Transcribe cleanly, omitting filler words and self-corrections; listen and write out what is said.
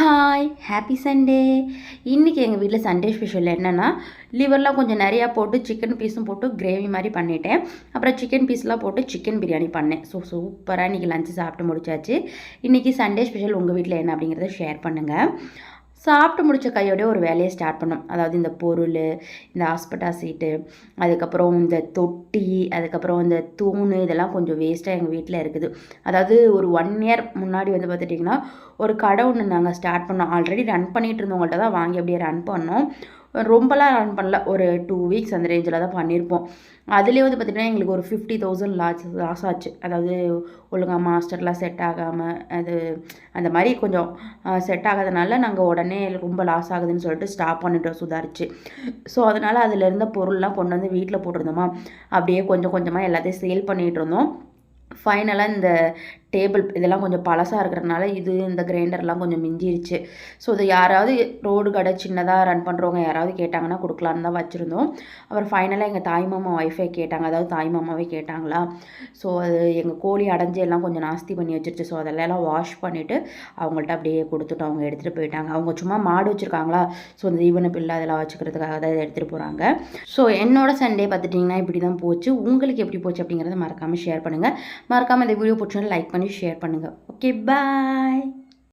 Hi happy Sunday. இன்றைக்கி எங்கள் வீட்டில் சண்டே ஸ்பெஷல் என்னென்னா, லிவர்லாம் கொஞ்சம் நிறையா போட்டு சிக்கன் பீஸும் போட்டு கிரேவி மாதிரி பண்ணிட்டேன். அப்புறம் சிக்கன் பீஸ்லாம் போட்டு சிக்கன் பிரியாணி பண்ணேன். சூப்பராக இன்றைக்கி லஞ்சு சாப்பிட்டு முடிச்சாச்சு. இன்றைக்கி சண்டே ஸ்பெஷல் உங்கள் வீட்டில் என்ன அப்படிங்கிறத ஷேர் பண்ணுங்கள். சாப்பிட்டு முடித்த கையோடய ஒரு வேலையை ஸ்டார்ட் பண்ணோம். அதாவது இந்த பொருள், இந்த ஹாஸ்பிட்டா சீட்டு, அதுக்கப்புறம் இந்த தொட்டி, அதுக்கப்புறம் இந்த தூண், இதெல்லாம் கொஞ்சம் வேஸ்ட்டாக எங்கள் வீட்டில் இருக்குது. அதாவது ஒரு 1 இயர் முன்னாடி வந்து பார்த்துட்டிங்கன்னா ஒரு கடை ஒன்று நாங்கள் ஸ்டார்ட் பண்ணோம். ஆல்ரெடி ரன் பண்ணிகிட்டு இருந்தவங்கள்ட்ட தான் வாங்கி அப்படியே ரன் பண்ணோம். ரொம்பலாம் ரன் பண்ணல, ஒரு 2 வீக்ஸ் அந்த ரேஞ்சில் தான் பண்ணியிருப்போம். அதுலேயே வந்து பார்த்திங்கன்னா எங்களுக்கு ஒரு 50,000 லாஸ் ஆச்சு. அதாவது ஒழுங்காக மாஸ்டர்லாம் செட் ஆகாமல், அது அந்த மாதிரி கொஞ்சம் செட் ஆகாதனால நாங்கள் உடனே ரொம்ப லாஸ் ஆகுதுன்னு சொல்லிட்டு ஸ்டாப் பண்ணிட்டோம் சுதாரிச்சு. ஸோ அதனால் அதில் இருந்த பொருள்லாம் கொண்டு வந்து வீட்டில் போட்டிருந்தோமா, அப்படியே கொஞ்சம் கொஞ்சமாக எல்லாத்தையும் சேல் பண்ணிகிட்டு இருந்தோம். ஃபைனலாக இந்த டேபிள் இதெல்லாம் கொஞ்சம் பழசாக இருக்கிறதுனால இந்த கிரைண்டர்லாம் கொஞ்சம் மிஞ்சிருச்சு. ஸோ இது யாராவது ரோடு கடை சின்னதாக ரன் பண்ணுறவங்க யாராவது கேட்டாங்கன்னா கொடுக்கலான்னு தான் வச்சுருந்தோம். அப்புறம் ஃபைனலாக எங்கள் தாய்மாமா ஒய்ஃபை கேட்டாங்க, அதாவது தாய்மாமாவே கேட்டாங்களா. ஸோ அது எங்கள் கோழி அடைஞ்சி எல்லாம் கொஞ்சம் நாஸ்தி பண்ணி வச்சிருச்சு. ஸோ அதெல்லாம் வாஷ் பண்ணிவிட்டு அவங்கள்ட்ட அப்படியே கொடுத்துட்டு அவங்க எடுத்துகிட்டு போயிட்டாங்க. அவங்க சும்மா மாடு வச்சுருக்காங்களா, ஸோ இந்த தீவன பிள்ளை அதெல்லாம் வச்சுக்கிறதுக்காக தான் இதை எடுத்துகிட்டு போகிறாங்க. ஸோ என்னோட சண்டே பார்த்துட்டிங்கன்னா இப்படி தான் போச்சு. உங்களுக்கு எப்படி போச்சு அப்படிங்கிறத மறக்காமல் ஷேர் பண்ணுங்கள். மறக்காமல் இந்த வீடியோ பிடிச்சோன்னா லைக் பண்ணி ஷேர் பண்ணுங்கள். ஓகே, பாய்.